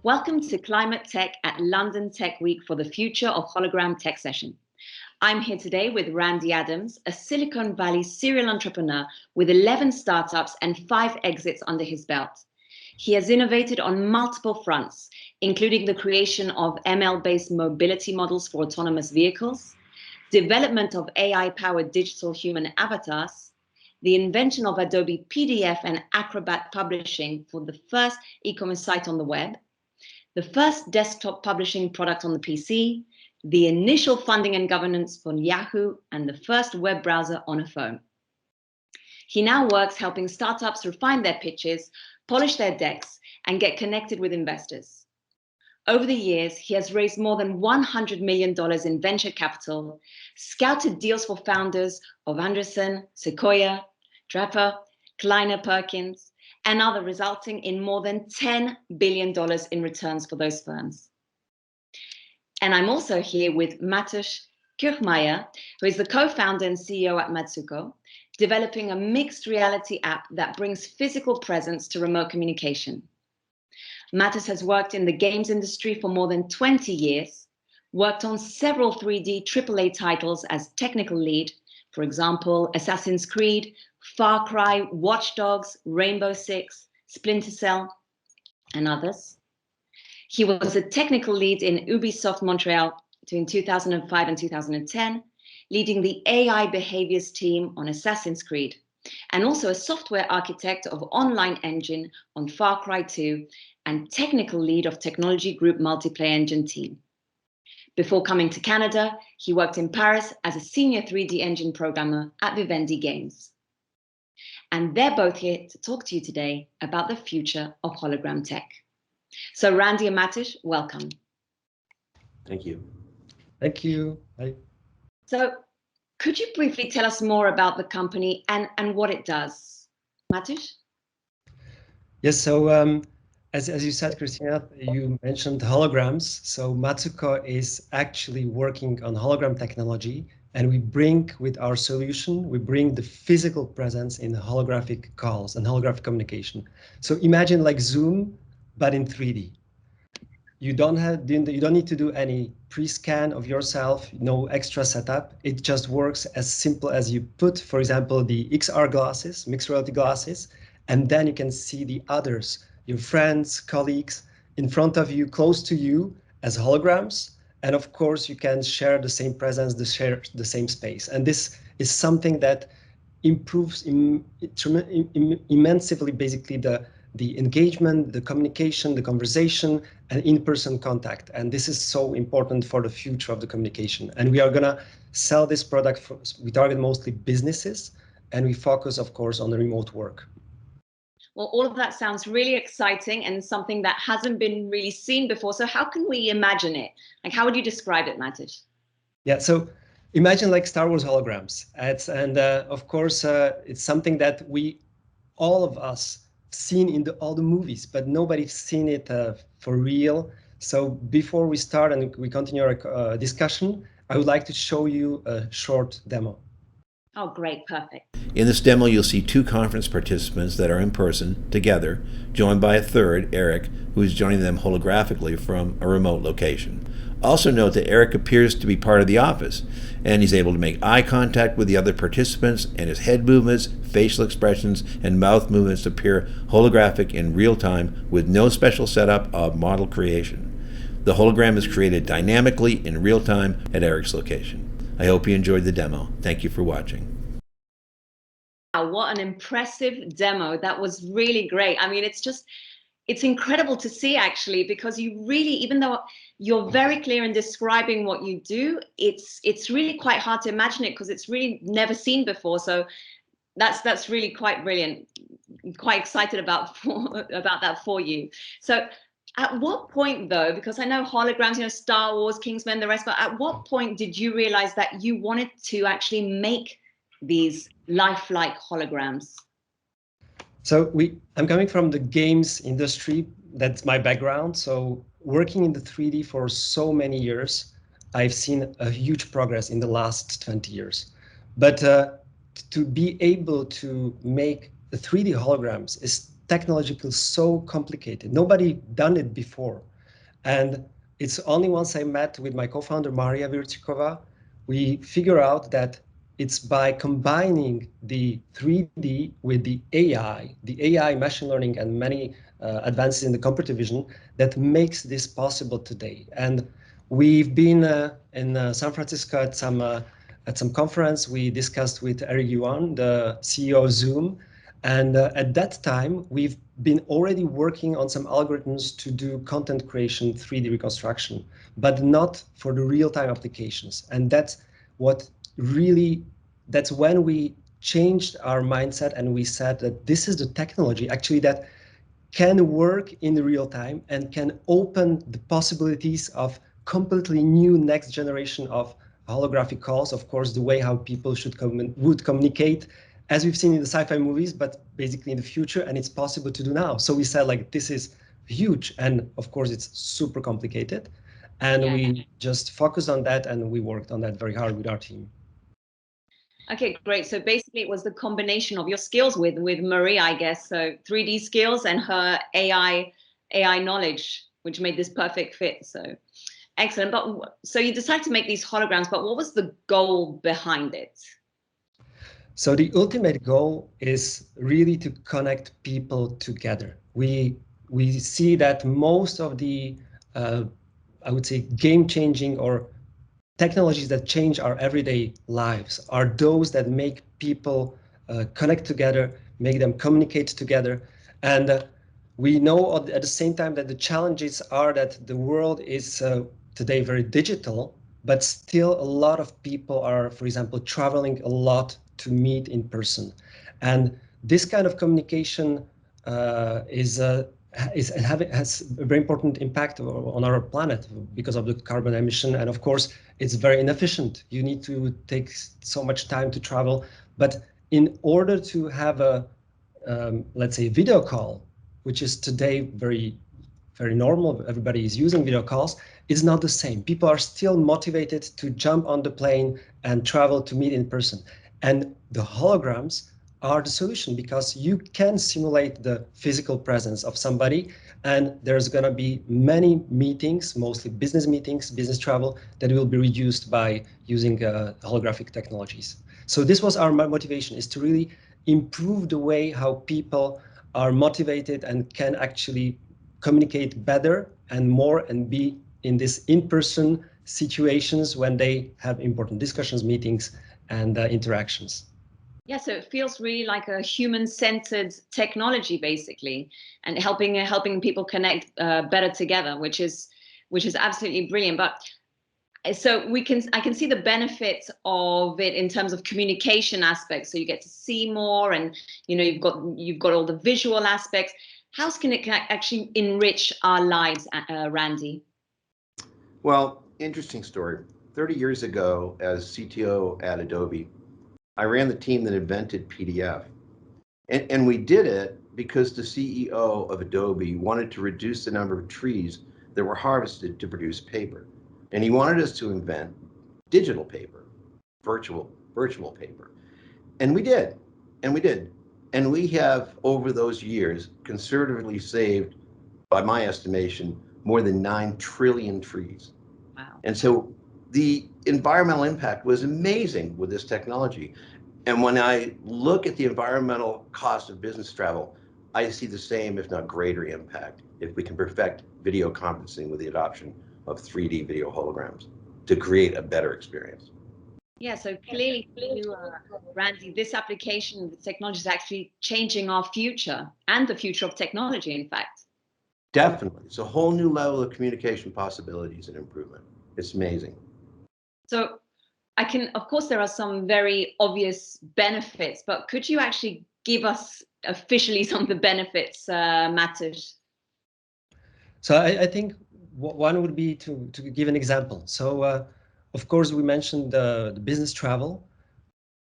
Welcome to Climate Tech at London Tech Week for the Future of Hologram Tech Session. I'm here today with Randy Adams, a Silicon Valley serial entrepreneur with 11 startups and 5 exits under his belt. He has innovated on multiple fronts, including the creation of ML-based mobility models for autonomous vehicles, development of AI-powered digital human avatars, the invention of Adobe PDF and Acrobat publishing for the first e-commerce site on the web, the first desktop publishing product on the PC, the initial funding and governance for Yahoo, and the first web browser on a phone. He now works helping startups refine their pitches, polish their decks, and get connected with investors. Over the years, he has raised more than $100 million in venture capital, scouted deals for founders of Anderson, Sequoia, Draper, Kleiner Perkins, and other, resulting in more than $10 billion in returns for those firms. And I'm also here with Mateusz Kirchmeier, who is the co-founder and CEO at Matsuko, developing a mixed reality app that brings physical presence to remote communication. Mateusz has worked in the games industry for more than 20 years, worked on several 3D AAA titles as technical lead, for example, Assassin's Creed, Far Cry, Watch Dogs, Rainbow Six, Splinter Cell, and others. He was a technical lead in Ubisoft Montreal between 2005 and 2010, leading the AI behaviors team on Assassin's Creed, and also a software architect of Online Engine on Far Cry 2, and technical lead of Technology Group Multiplayer Engine team. Before coming to Canada, he worked in Paris as a senior 3D engine programmer at Vivendi Games. And they're both here to talk to you today about the future of hologram tech. So Randy and Mateusz, welcome. Thank you. Thank you. Hi. So could you briefly tell us more about the company and what it does? Mateusz? Yes, so as you said, Christina, you mentioned holograms. So Matsuko is actually working on hologram technology, and we bring with our solution, we bring the physical presence in holographic calls and holographic communication. So imagine like Zoom, but in 3D. You don't need to do any pre-scan of yourself, no extra setup. It just works as simple as you put, for example, the XR glasses, mixed reality glasses, and then you can see the others, your friends, colleagues, in front of you, close to you as holograms. And of course, you can share the same presence, share the same space. And this is something that improves immensely, basically, the engagement, the communication, the conversation, and in-person contact. And this is so important for the future of the communication. And we are going to sell this product. We target mostly businesses, and we focus, of course, on the remote work. Well, all of that sounds really exciting and something that hasn't been really seen before. So how can we imagine it? Like, how would you describe it, Mateusz? Yeah, so imagine like Star Wars holograms. Of course, it's something that all of us, seen in all the movies, but nobody's seen it for real. So before we start and we continue our discussion, I would like to show you a short demo. Oh, great. Perfect. In this demo, you'll see 2 conference participants that are in person together, joined by a third, Eric, who is joining them holographically from a remote location. Also note that Eric appears to be part of the office, and he's able to make eye contact with the other participants, and his head movements, facial expressions, and mouth movements appear holographic in real time with no special setup of model creation. The hologram is created dynamically in real time at Eric's location. I hope you enjoyed the demo. Thank you for watching. Wow, what an impressive demo. That was really great. I mean, it's incredible to see, actually, because you really, even though you're very clear in describing what you do, it's really quite hard to imagine it because it's really never seen before. So that's really quite brilliant. I'm quite excited about that for you. So at what point, though, because I know holograms, Star Wars, Kingsman, the rest, but at what point did you realize that you wanted to actually make these lifelike holograms? So I'm coming from the games industry. That's my background. So working in the 3D for so many years, I've seen a huge progress in the last 20 years. But to be able to make the 3D holograms is technologically so complicated. Nobody done it before. And it's only once I met with my co-founder, Maria Virchikova, we figure out that it's by combining the 3D with the AI, machine learning, and many advances in the computer vision that makes this possible today. And we've been in San Francisco at some conference. We discussed with Eric Yuan, the CEO of Zoom, and at that time, we've been already working on some algorithms to do content creation, 3D reconstruction, but not for the real-time applications. And that's when we changed our mindset and we said that this is the technology actually that can work in real time and can open the possibilities of completely new next generation of holographic calls. Of course, the way how people would communicate, as we've seen in the sci-fi movies, but basically in the future, and it's possible to do now. So we said, like, this is huge, and of course it's super complicated, and we just focused on that, and we worked on that very hard with our team. Okay, great. So basically it was the combination of your skills with Maria, I guess. So 3D skills and her AI knowledge, which made this perfect fit. So excellent. But so you decided to make these holograms, but what was the goal behind it? So the ultimate goal is really to connect people together. We see that most of the, I would say, game-changing or technologies that change our everyday lives are those that make people connect together, make them communicate together. And we know at the same time that the challenges are that the world is today very digital, but still a lot of people are, for example, traveling a lot to meet in person. And this kind of communication has a very important impact on our planet because of the carbon emission. And of course, it's very inefficient. You need to take so much time to travel. But in order to have a, let's say, video call, which is today very normal, everybody is using video calls, it's not the same. People are still motivated to jump on the plane and travel to meet in person. And the holograms are the solution because you can simulate the physical presence of somebody, and there's going to be many meetings, mostly business meetings, business travel, that will be reduced by using holographic technologies. So this was our motivation, is to really improve the way how people are motivated and can actually communicate better and more and be in this in-person situations when they have important discussions, meetings, and interactions. Yeah, so it feels really like a human-centered technology, basically, and helping people connect better together, which is absolutely brilliant. But so I can see the benefits of it in terms of communication aspects. So you get to see more, and you've got all the visual aspects. How can it actually enrich our lives, Randy? Well, interesting story. 30 years ago, as CTO at Adobe, I ran the team that invented PDF. And we did it because the CEO of Adobe wanted to reduce the number of trees that were harvested to produce paper. And he wanted us to invent digital paper, virtual paper. And we did. And we have, over those years, conservatively saved, by my estimation, more than 9 trillion trees. Wow. And so the environmental impact was amazing with this technology. And when I look at the environmental cost of business travel, I see the same, if not greater, impact if we can perfect video conferencing with the adoption of 3D video holograms to create a better experience. Yeah, so clearly, Randy, this application, the technology is actually changing our future and the future of technology, in fact. Definitely. It's a whole new level of communication possibilities and improvement. It's amazing. So of course, there are some very obvious benefits, but could you actually give us officially some of the benefits, Matsuko? So I think one would be to give an example. So of course, we mentioned the business travel.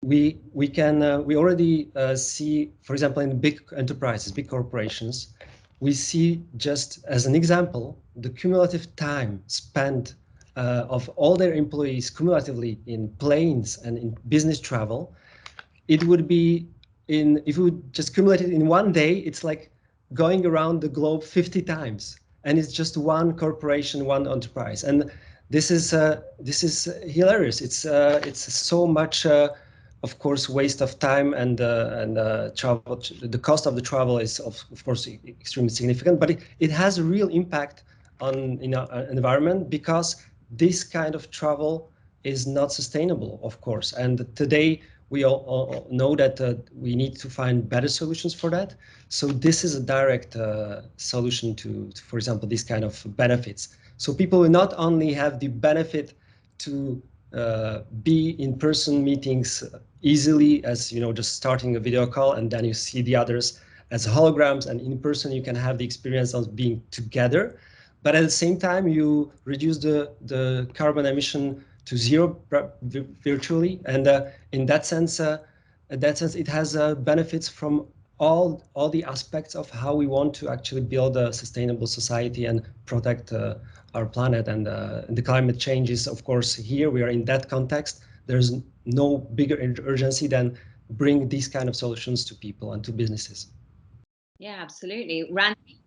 We already see, for example, in big enterprises, big corporations, we see, just as an example, the cumulative time spent of all their employees cumulatively in planes and in business travel. It would be if we would just cumulate it in one day, it's like going around the globe 50 times. and it's just one corporation, one enterprise. And this is hilarious. It's so much, of course, waste of time, and travel. The cost of the travel is of course extremely significant, but it has a real impact on environment, because this kind of travel is not sustainable, of course. And today we all know that we need to find better solutions for that. So this is a direct solution to, for example, these kind of benefits. So people will not only have the benefit to be in-person meetings easily, as just starting a video call, and then you see the others as holograms, and in person you can have the experience of being together. But at the same time, you reduce the carbon emission to zero virtually, and in that sense, it has benefits from all the aspects of how we want to actually build a sustainable society and protect our planet. And the climate change is, of course, here we are in that context. There's no bigger urgency than bring these kind of solutions to people and to businesses. Yeah, absolutely. Randy?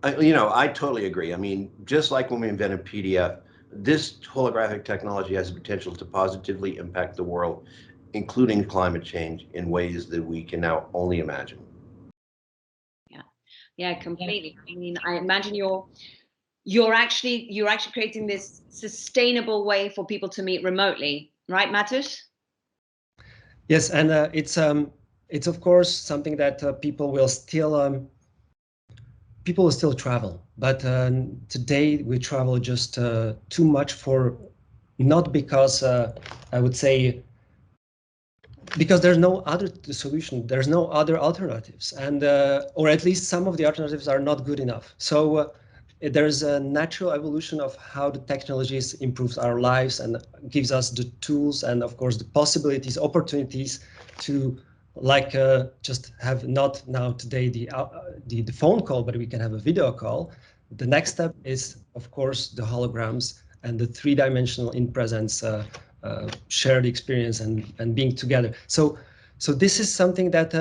I totally agree. I mean, just like when we invented PDF, this holographic technology has the potential to positively impact the world, including climate change, in ways that we can now only imagine. Yeah, completely. I mean, I imagine you're actually creating this sustainable way for people to meet remotely, right, Matus? Yes, and it's of course something that people will still travel, but today we travel just too much, for not because I would say, because there's no other solution, there's no other alternatives, and or at least some of the alternatives are not good enough. So there's a natural evolution of how the technologies improves our lives and gives us the tools and, of course, the possibilities, opportunities to, like, just have not now today the phone call, but we can have a video call. The next step is, of course, the holograms and the three-dimensional in-presence shared experience and being together. So this is something that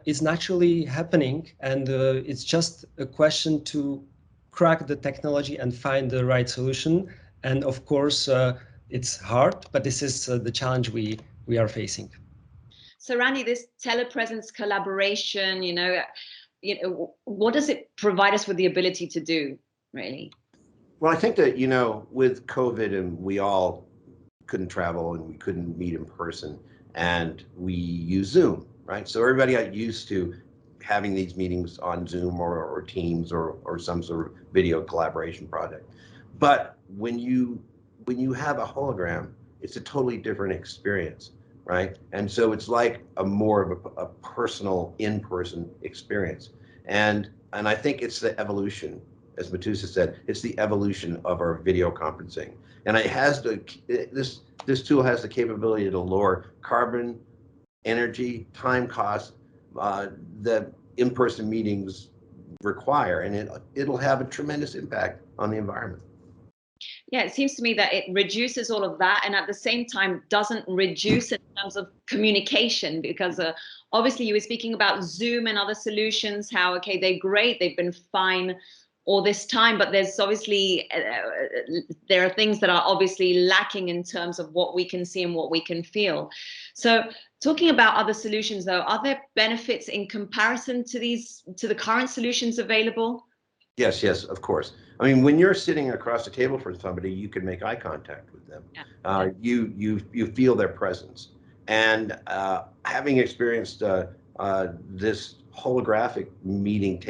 is naturally happening, and it's just a question to crack the technology and find the right solution. And of course, it's hard, but this is the challenge we are facing. So Randy, this telepresence collaboration, what does it provide us with the ability to do, really? Well, I think that, with COVID, and we all couldn't travel and we couldn't meet in person, and we use Zoom, right? So everybody got used to having these meetings on Zoom or Teams or some sort of video collaboration project. But when you have a hologram, it's a totally different experience, right? And so it's like more of a personal, in-person experience. And I think it's the evolution, as Matsuko said, it's the evolution of our video conferencing. And it has this tool has the capability to lower carbon, energy, time costs that in-person meetings require, and it'll have a tremendous impact on the environment. Yeah, it seems to me that it reduces all of that, and at the same time doesn't reduce in terms of communication, because obviously you were speaking about Zoom and other solutions, how, okay, they're great, they've been fine all this time, but there's obviously there are things that are obviously lacking in terms of what we can see and what we can feel. So talking about other solutions, though, are there benefits in comparison to the current solutions available? Yes, of course. I mean, when you're sitting across the table from somebody, you can make eye contact with them. Yeah. You feel their presence. And having experienced this holographic meeting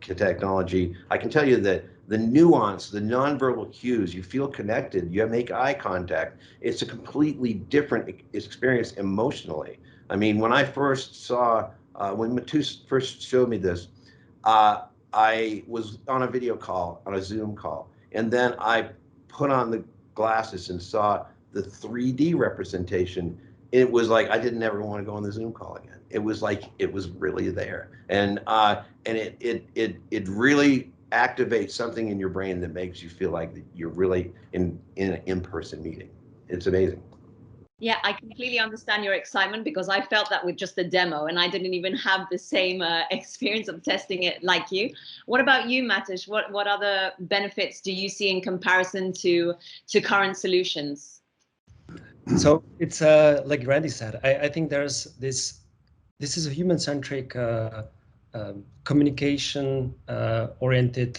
technology, I can tell you that the nuance, the nonverbal cues, you feel connected, you make eye contact. It's a completely different experience emotionally. I mean, when I first saw, when Matsuko first showed me this, I was on a video call, on a Zoom call, and then I put on the glasses and saw the 3D representation. It was like I didn't ever want to go on the Zoom call again. It was like it was really there, and it really activates something in your brain that makes you feel like you're really in an in-person meeting. It's amazing. Yeah, I completely understand your excitement because I felt that with just the demo and I didn't even have the same experience of testing it like you. What about you, Matish? What other benefits do you see in comparison to current solutions? So it's like Randy said, I think there's this is a human-centric communication oriented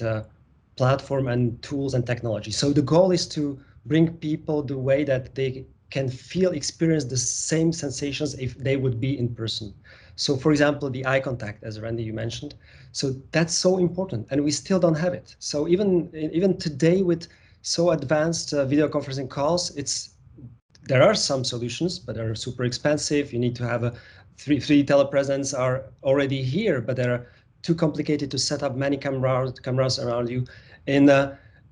platform and tools and technology. So the goal is to bring people the way that they can feel, experience the same sensations if they would be in person. So for example, the eye contact, as Randy, you mentioned. So that's so important, and we still don't have it. So even today with so advanced video conferencing calls, there are some solutions, but they're super expensive. You need to have a 3D telepresence are already here, but they're too complicated to set up many cameras around you.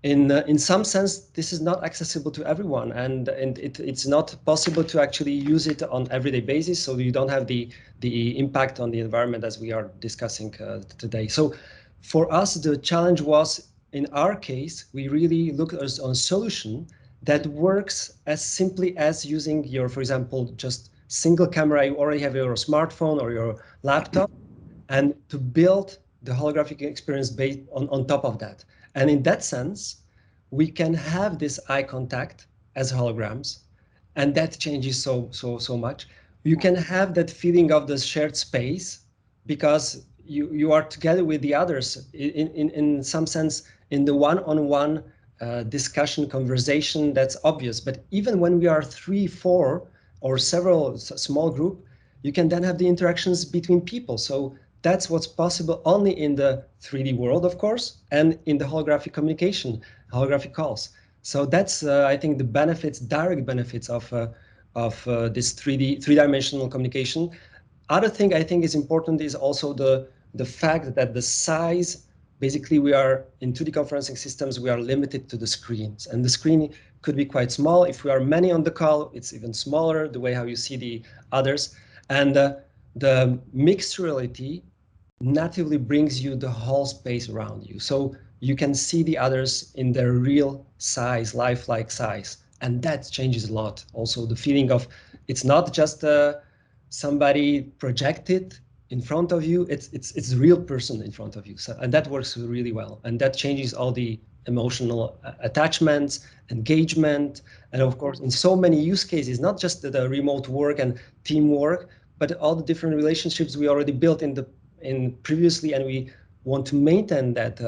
In some sense, this is not accessible to everyone, and it's not possible to actually use it on everyday basis. So you don't have the impact on the environment as we are discussing today. So for us, the challenge was, in our case, we really looked on a solution that works as simply as using your, for example, just single camera. You already have your smartphone or your laptop, and to build the holographic experience based on top of that. And in that sense, we can have this eye contact as holograms, and that changes so much. You can have that feeling of the shared space because you are together with the others in some sense in the one-on-one discussion, conversation, that's obvious. But even when we are 3, 4, or several small group, you can then have the interactions between people. So that's what's possible only in the 3D world, of course, and in the holographic communication, holographic calls. So that's, I think, the benefits, direct benefits of this three-dimensional communication. Other thing I think is important is also the fact that the size, basically we are in 2D conferencing systems, we are limited to the screens, and the screen could be quite small. If we are many on the call, it's even smaller, the way how you see the others. And the mixed reality natively brings you the whole space around you. So you can see the others in their real size, lifelike size. And that changes a lot. Also, the feeling of it's not just somebody projected in front of you, it's a real person in front of you. So, and that works really well. And that changes all the emotional attachments, engagement, and of course, in so many use cases, not just the remote work and teamwork, but all the different relationships we already built in previously, and we want to maintain that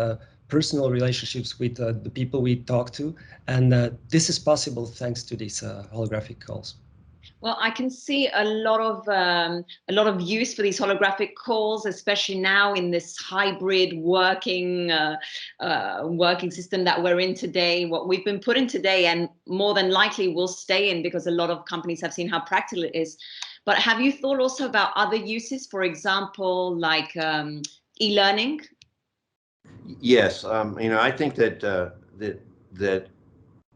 personal relationships with the people we talk to, and this is possible thanks to these holographic calls. Well, I can see a lot of use for these holographic calls, especially now in this hybrid working system that we're in today. What we've been put in today, and more than likely will stay in, because a lot of companies have seen how practical it is. But have you thought also about other uses, for example, like e-learning? Yes, I think that that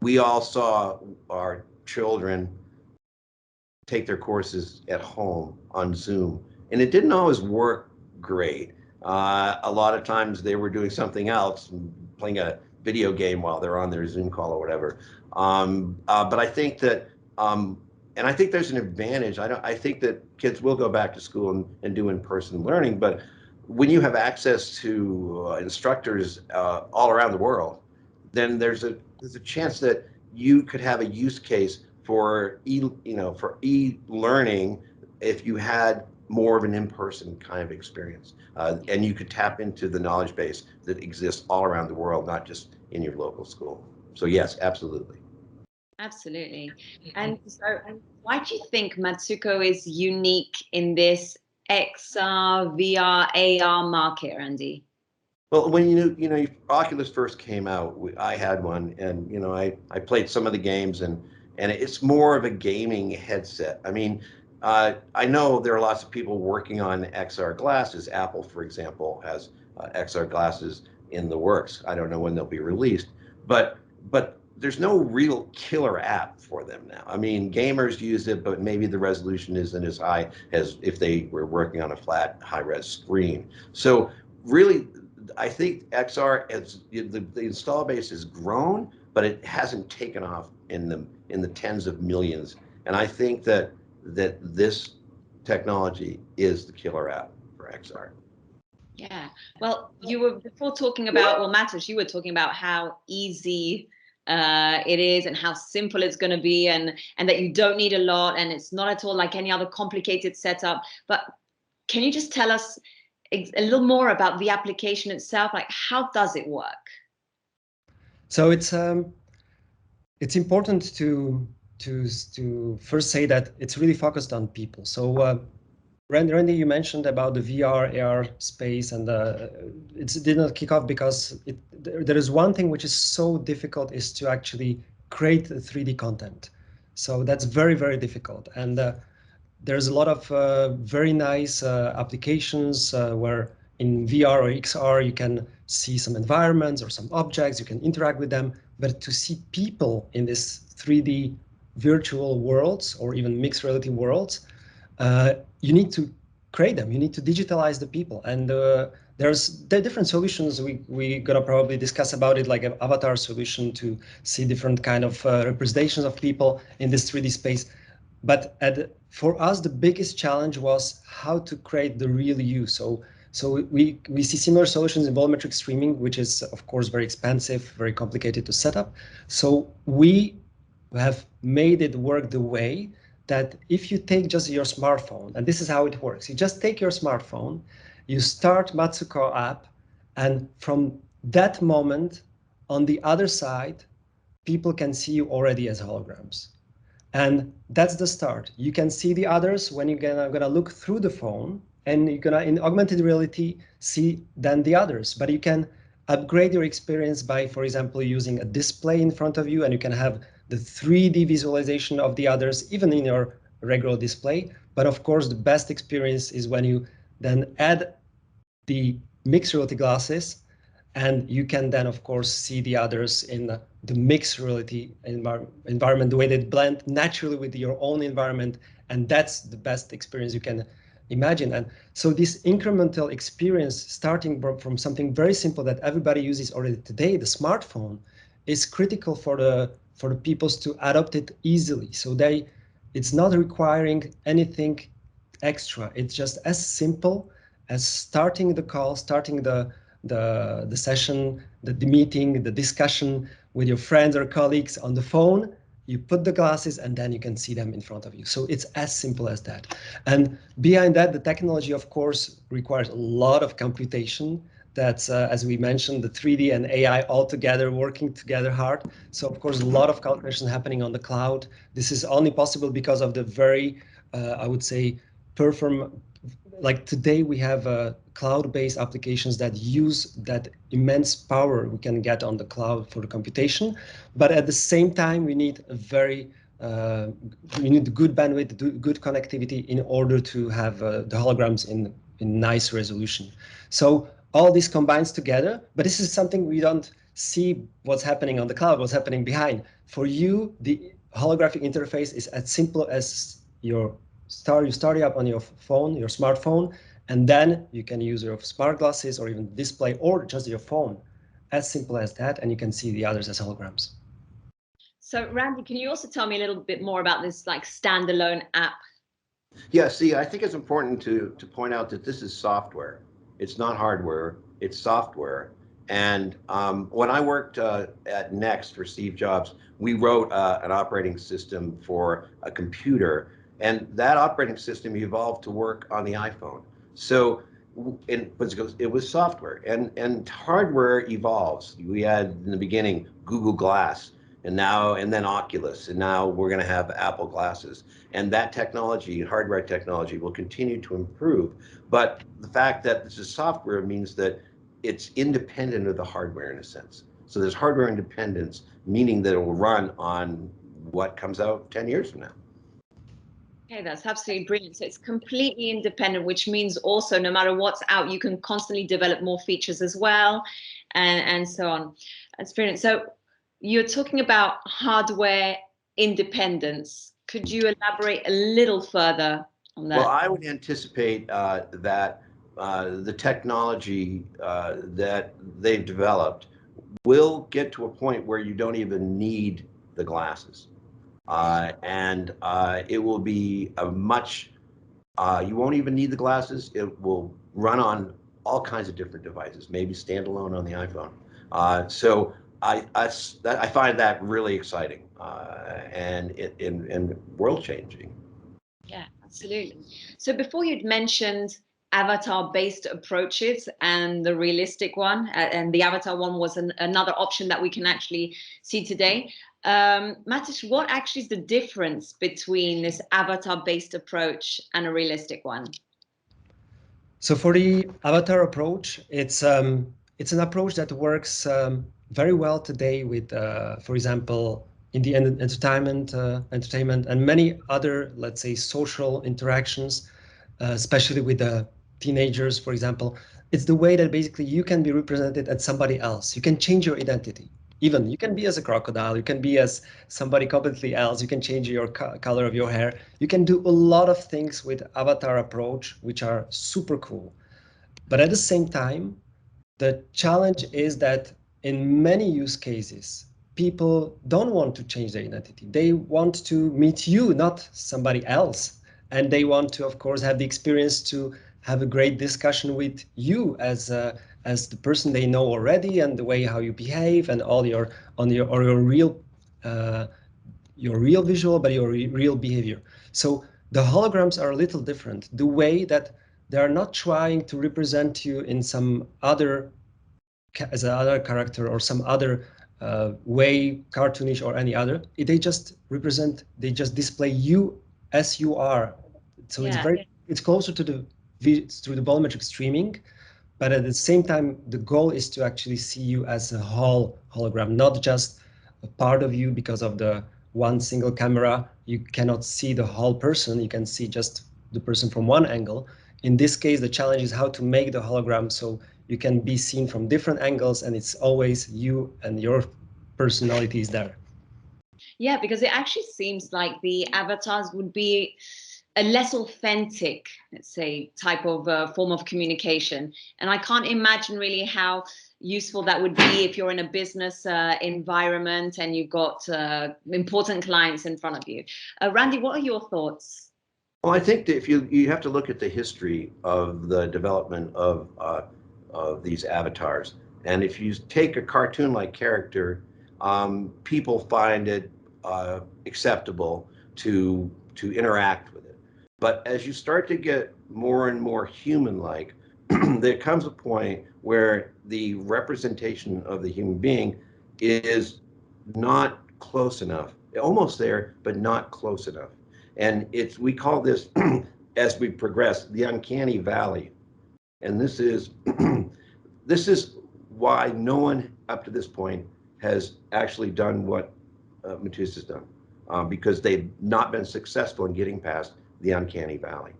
we all saw our children take their courses at home on Zoom, and it didn't always work great. A lot of times they were doing something else, playing a video game while they're on their Zoom call or whatever. But I think that, and I think there's an advantage. I think that kids will go back to school and do in-person learning, but when you have access to instructors all around the world, then there's a chance that you could have a use case for e-learning if you had more of an in-person kind of experience, and you could tap into the knowledge base that exists all around the world, not just in your local school. So yes, absolutely. Absolutely. And so, why do you think Matsuko is unique in this XR, VR, AR market, Randy? Well, when Oculus first came out, I had one, and I played some of the games, and it's more of a gaming headset. I mean, I know there are lots of people working on XR glasses. Apple, for example, has XR glasses in the works. I don't know when they'll be released, but there's no real killer app for them now. I mean, gamers use it, but maybe the resolution isn't as high as if they were working on a flat, high-res screen. So really, I think XR, the install base has grown, but it hasn't taken off in the tens of millions And I think that this technology is the killer app for XR. Yeah. Well, you were before talking about, well, Matos, you were talking about how easy it is and how simple it's going to be, and that you don't need a lot, and it's not at all like any other complicated setup. But can you just tell us a little more about the application itself? Like, how does it work? So it's important to first say that it's really focused on people. So Randy, you mentioned about the VR, AR space, and it did not kick off because there is one thing which is so difficult, is to actually create 3D content. So that's very, very difficult. And there's a lot of very nice applications where in VR or XR you can see some environments or some objects, you can interact with them, but to see people in this 3D virtual worlds or even mixed reality worlds, you need to create them. You need to digitalize the people, and there are different solutions. We gonna probably discuss about it, like an avatar solution to see different kind of representations of people in this 3D space. But for us, the biggest challenge was how to create the real you. So we see similar solutions in volumetric streaming, which is of course very expensive, very complicated to set up. So we have made it work the way that if you take just your smartphone, and this is how it works, you just take your smartphone, you start Matsuko app, and from that moment on the other side, people can see you already as holograms. And that's the start. You can see the others when you're gonna look through the phone, and you're gonna, in augmented reality, see then the others. But you can upgrade your experience by, for example, using a display in front of you, and you can have the 3D visualization of the others, even in your regular display. But of course, the best experience is when you then add the mixed reality glasses, and you can then, of course, see the others in the mixed reality environment, the way they blend naturally with your own environment. And that's the best experience you can imagine. And so this incremental experience, starting from something very simple that everybody uses already today, the smartphone, is critical for the peoples to adopt it easily. So it's not requiring anything extra. It's just as simple as starting the call, starting the session, the meeting, the discussion with your friends or colleagues on the phone. You put the glasses and then you can see them in front of you. So it's as simple as that. And behind that, the technology, of course, requires a lot of computation. That's, as we mentioned, the 3D and AI all together, working together hard. So, of course, a lot of calculation happening on the cloud. This is only possible because of the very, I would say, like today we have cloud-based applications that use that immense power we can get on the cloud for the computation. But at the same time, we need we need good bandwidth, good connectivity in order to have the holograms in nice resolution. So all this combines together, but this is something we don't see what's happening on the cloud, what's happening behind. For you, the holographic interface is as simple as you start it up on your phone, your smartphone, and then you can use your smart glasses or even display or just your phone. As simple as that, and you can see the others as holograms. So Randy, can you also tell me a little bit more about this like standalone app? Yeah, see, I think it's important to point out that this is software. It's not hardware, it's software. And when I worked at Next for Steve Jobs, we wrote an operating system for a computer, and that operating system evolved to work on the iPhone. So it was software, and hardware evolves. We had in the beginning Google Glass, and then Oculus, and now we're going to have Apple glasses. And that technology, hardware technology, will continue to improve. But the fact that this is software means that it's independent of the hardware in a sense. So there's hardware independence, meaning that it will run on what comes out 10 years from now. Okay, that's absolutely brilliant. So it's completely independent, which means also no matter what's out, you can constantly develop more features as well, and so on. That's brilliant. So you're talking about hardware independence. Could you elaborate a little further on that? Well, I would anticipate that the technology that they've developed will get to a point where you don't even need the glasses. and it will be a much, you won't even need the glasses. It will run on all kinds of different devices, maybe standalone on the iPhone. So I find that really exciting and world changing. Yeah, absolutely. So before you'd mentioned avatar-based approaches and the realistic one, and the avatar one was another option that we can actually see today. Matish, what actually is the difference between this avatar-based approach and a realistic one? So for the avatar approach, it's an approach that works very well today with, for example, in the entertainment and many other, let's say, social interactions, especially with the teenagers, for example. It's the way that basically you can be represented as somebody else. You can change your identity. Even you can be as a crocodile, you can be as somebody completely else, you can change your color of your hair. You can do a lot of things with avatar approach, which are super cool. But at the same time, the challenge is that in many use cases, people don't want to change their identity. They want to meet you, not somebody else. And they want to, of course, have the experience to have a great discussion with you as the person they know already, and the way how you behave, and all your uh, your real visual, but your real behavior. So the holograms are a little different. The way that they are not trying to represent you in some other as another character or some other way, cartoonish or any other. They just display you as you are. So Yeah. it's closer to the volumetric streaming, but at the same time, the goal is to actually see you as a whole hologram, not just a part of you because of the one single camera. You cannot see the whole person. You can see just the person from one angle. In this case, the challenge is how to make the hologram so you can be seen from different angles, and it's always you and your personality is there. Yeah, because it actually seems like the avatars would be a less authentic, let's say, type of form of communication. And I can't imagine really how useful that would be if you're in a business environment and you've got important clients in front of you. Randy, what are your thoughts? Well, I think that if you have to look at the history of the development of these avatars, and if you take a cartoon-like character, people find it acceptable to interact with it. But as you start to get more and more human-like, there comes a point where the representation of the human being is not close enough, almost there, but not close enough. And we call this, as we progress, the Uncanny Valley. And this is this is why no one up to this point has actually done what Matisse has done, because they've not been successful in getting past the Uncanny Valley.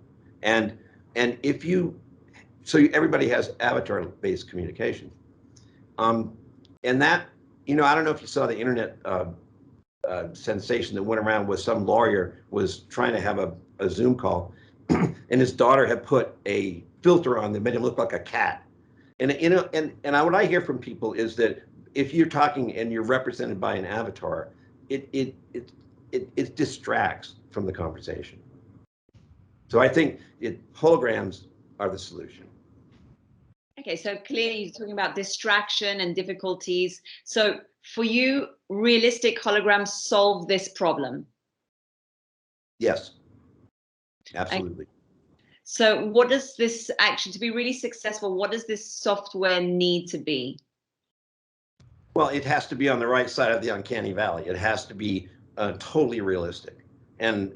And if you, so everybody has avatar-based communication, and that, I don't know if you saw the internet sensation that went around with some lawyer was trying to have a Zoom call, and his daughter had put a filter on that made him look like a cat. And what I hear from people is that if you're talking and you're represented by an avatar, it distracts from the conversation. So I think holograms are the solution. Okay, so clearly you're talking about distraction and difficulties. So for you, realistic holograms solve this problem? Yes, absolutely. So what does this actually, to be really successful, what does this software need to be? Well, it has to be on the right side of the Uncanny Valley. It has to be totally realistic. And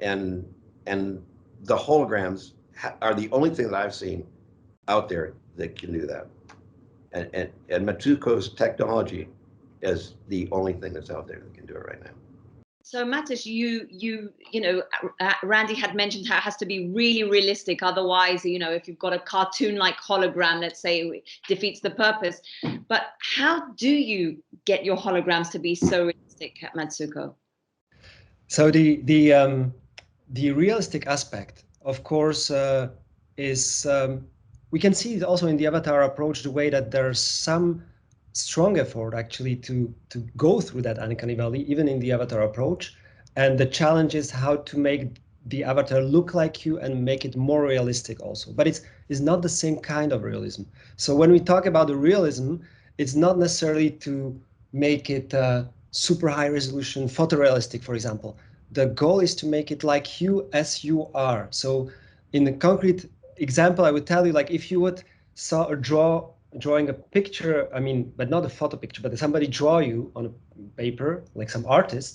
the holograms are the only thing that I've seen out there that can do that. And Matsuko's technology is the only thing that's out there that can do it right now. So Matish, Randy had mentioned how it has to be really realistic. Otherwise, if you've got a cartoon-like hologram, let's say, it defeats the purpose. But how do you get your holograms to be so realistic, Matsuko? So the realistic aspect, of course, is we can see it also in the avatar approach, the way that there's some strong effort actually to go through that uncanny valley, even in the avatar approach. And the challenge is how to make the avatar look like you and make it more realistic also. But it's not the same kind of realism. So when we talk about the realism, it's not necessarily to make it super high resolution photorealistic, for example. The goal is to make it like you as you are. So in a concrete example, I would tell you, like, if you would saw a drawing a picture, I mean, but not a photo picture, but somebody draw you on a paper, like some artist,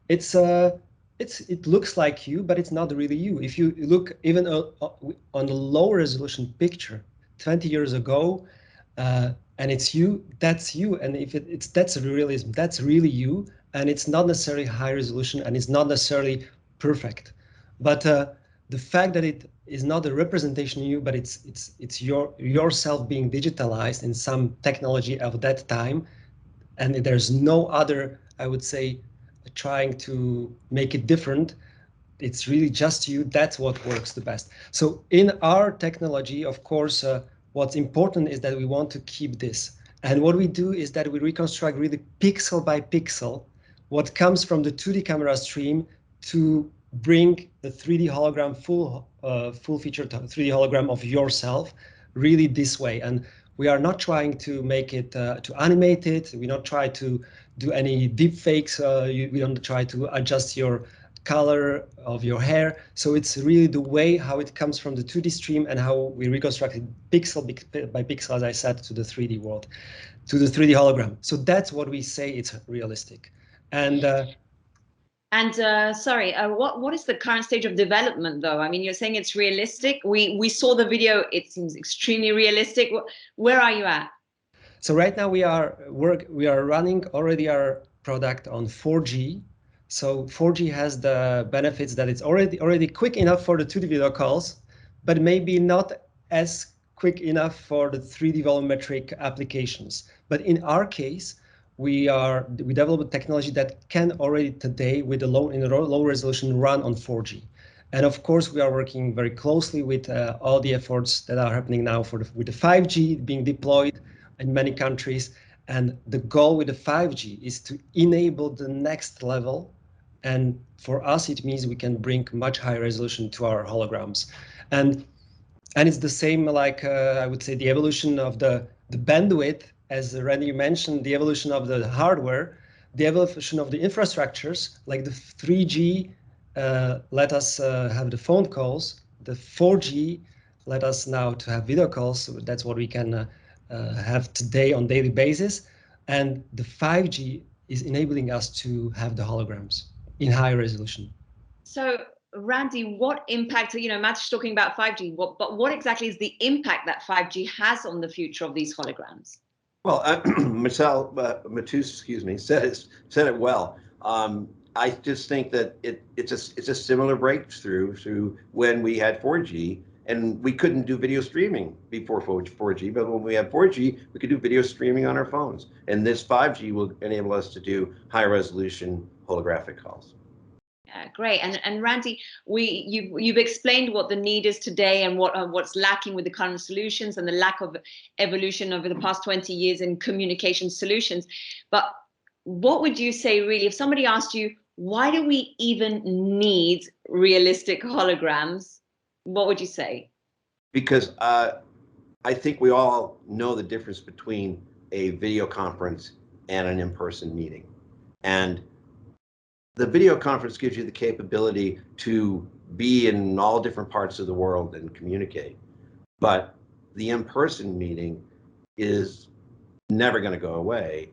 it looks like you, but it's not really you. If you look even on a low resolution picture 20 years ago, and it's you, that's you. And if that's realism, that's really you, and it's not necessarily high resolution, and it's not necessarily perfect. But the fact that it is not a representation of you, but it's yourself being digitalized in some technology of that time, and there's no other, I would say, trying to make it different. It's really just you. That's what works the best. So in our technology, of course, what's important is that we want to keep this. And what we do is that we reconstruct really pixel by pixel what comes from the 2D camera stream to bring the 3D hologram, full feature 3D hologram of yourself really this way. And we are not trying to make it, to animate it. We don't try to do any deep fakes. We don't try to adjust your color of your hair. So it's really the way how it comes from the 2D stream and how we reconstruct it pixel by pixel, as I said, to the 3D world, to the 3D hologram. So that's what we say it's realistic. And sorry, what is the current stage of development, though? I mean, you're saying it's realistic. We saw the video. It seems extremely realistic. Where are you at? So right now we are running already our product on 4G. So 4G has the benefits that it's already quick enough for the 2D video calls, but maybe not as quick enough for the 3D volumetric applications. But in our case, we developed a technology that can already today with a low resolution run on 4G. And of course, we are working very closely with all the efforts that are happening now with the 5G being deployed in many countries. And the goal with the 5G is to enable the next level. And for us, it means we can bring much higher resolution to our holograms. And it's the same, like I would say, the evolution of the bandwidth, as Randy mentioned, the evolution of the hardware, the evolution of the infrastructures, like the 3G let us have the phone calls, the 4G let us now to have video calls. So that's what we can have today on daily basis. And the 5G is enabling us to have the holograms in high resolution. So Randy, what impact, Matt's talking about 5G, but what exactly is the impact that 5G has on the future of these holograms? Well, Matus, said it well. I just think that it's a similar breakthrough to when we had 4G, and we couldn't do video streaming before 4G, but when we had 4G, we could do video streaming on our phones. And this 5G will enable us to do high resolution holographic calls. Yeah, great. And Randy, you've explained what the need is today and what's lacking with the current solutions and the lack of evolution over the past 20 years in communication solutions. But what would you say, really, if somebody asked you, why do we even need realistic holograms? What would you say? Because I think we all know the difference between a video conference and an in-person meeting. And the video conference gives you the capability to be in all different parts of the world and communicate. But the in-person meeting is never going to go away.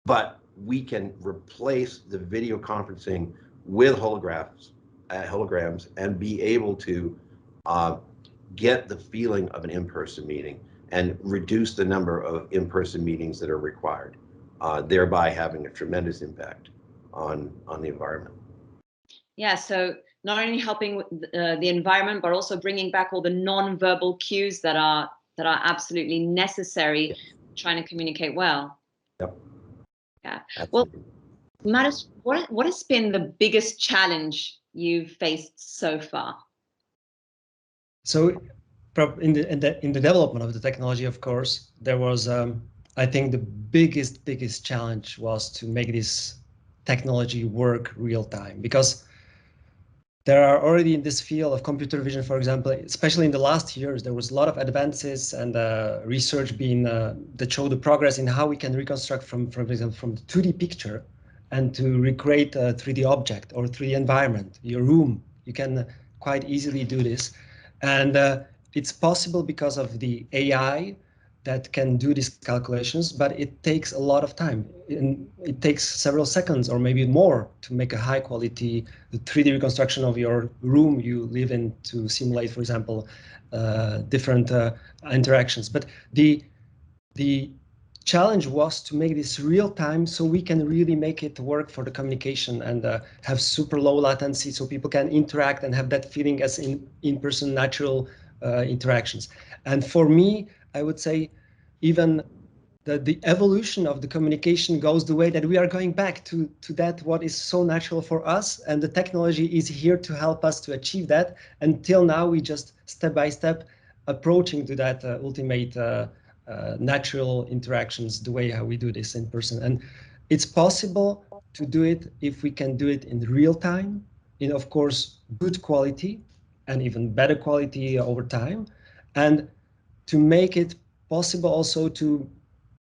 But we can replace the video conferencing with holograms and be able to get the feeling of an in-person meeting and reduce the number of in-person meetings that are required, thereby having a tremendous impact on the environment. Yeah, so not only helping with the environment, but also bringing back all the non-verbal cues that are absolutely necessary, yes, trying to communicate well. Yep. Yeah. Absolutely. Well, Mattis, what has been the biggest challenge you've faced so far? So, in the development of the technology, of course, there was I think the biggest challenge was to make this technology work real time, because there are already in this field of computer vision, for example, especially in the last years, there was a lot of advances and research being that show the progress in how we can reconstruct for example, from the 2D picture and to recreate a 3D object or 3D environment, your room. You can quite easily do this. And it's possible because of the AI that can do these calculations, but it takes a lot of time. It takes several seconds or maybe more to make a high quality 3D reconstruction of your room you live in to simulate, for example, different interactions. But the challenge was to make this real time so we can really make it work for the communication and have super low latency so people can interact and have that feeling as in-person natural interactions. And for me, I would say even the evolution of the communication goes the way that we are going back to that what is so natural for us, and the technology is here to help us to achieve that. Until now, we just step by step approaching to that ultimate natural interactions, the way how we do this in person. And it's possible to do it if we can do it in real time, in of course good quality and even better quality over time, and to make it possible also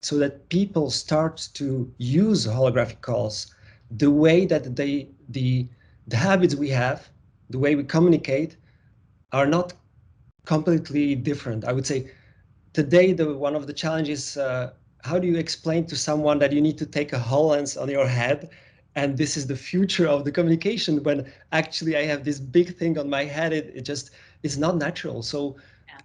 so that people start to use holographic calls the way that the habits we have, the way we communicate, are not completely different. I would say today one of the challenges, how do you explain to someone that you need to take a HoloLens on your head and this is the future of the communication, when actually I have this big thing on my head? It just, it's not natural. So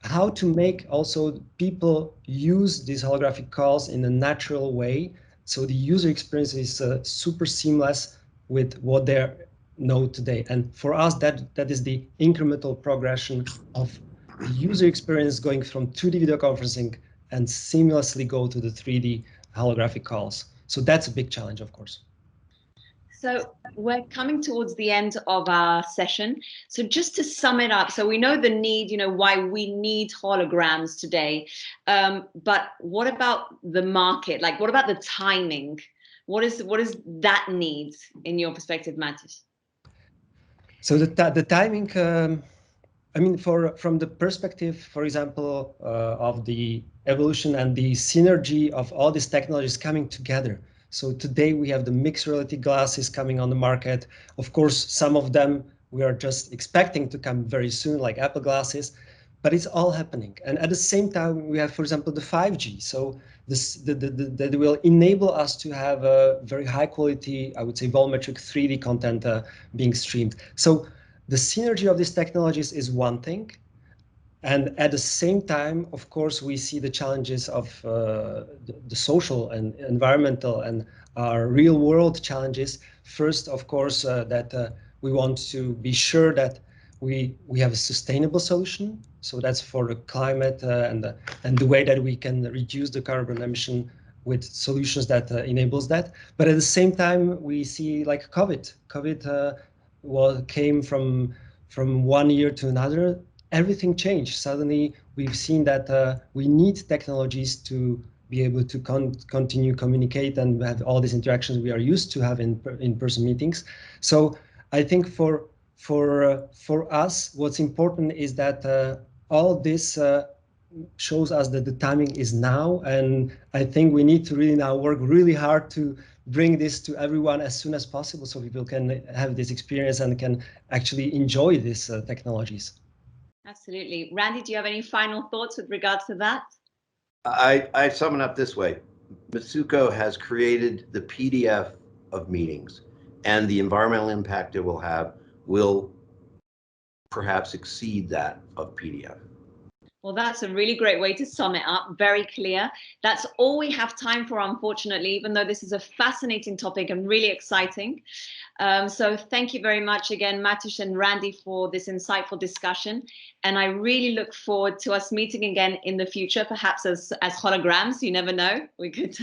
how to make also people use these holographic calls in a natural way so the user experience is super seamless with what they know today. And for us, that is the incremental progression of the user experience, going from 2D video conferencing and seamlessly go to the 3D holographic calls. So that's a big challenge, of course. So we're coming towards the end of our session. So just to sum it up, so we know the need, why we need holograms today. But what about the market? Like, what about the timing? What is that need in your perspective, Mattis? So the timing, I mean, from the perspective, for example, of the evolution and the synergy of all these technologies coming together. So today we have the mixed reality glasses coming on the market. Of course, some of them we are just expecting to come very soon, like Apple glasses, but it's all happening. And at the same time, we have, for example, the 5G. So that will enable us to have a very high quality, I would say, volumetric 3D content being streamed. So the synergy of these technologies is one thing. And at the same time, of course, we see the challenges of the social and environmental and our real world challenges. First, of course, that we want to be sure that we have a sustainable solution. So that's for the climate and the way that we can reduce the carbon emission with solutions that enables that. But at the same time, we see like COVID. COVID came from 1 year to another. Everything changed. Suddenly, we've seen that we need technologies to be able to continue communicate and have all these interactions we are used to have in in-person meetings. So I think for us, what's important is that all this shows us that the timing is now, and I think we need to really now work really hard to bring this to everyone as soon as possible, so people can have this experience and can actually enjoy these technologies. Absolutely. Randy, do you have any final thoughts with regards to that? I sum it up this way. Matsuko has created the PDF of meetings, and the environmental impact it will have will perhaps exceed that of PDF. Well, that's a really great way to sum it up. Very clear. That's all we have time for, unfortunately, even though this is a fascinating topic and really exciting. So thank you very much again, Mattis and Randy, for this insightful discussion. And I really look forward to us meeting again in the future, perhaps as holograms. You never know. We could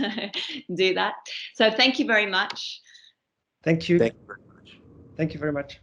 do that. So thank you very much. Thank you. Thank you very much. Thank you very much.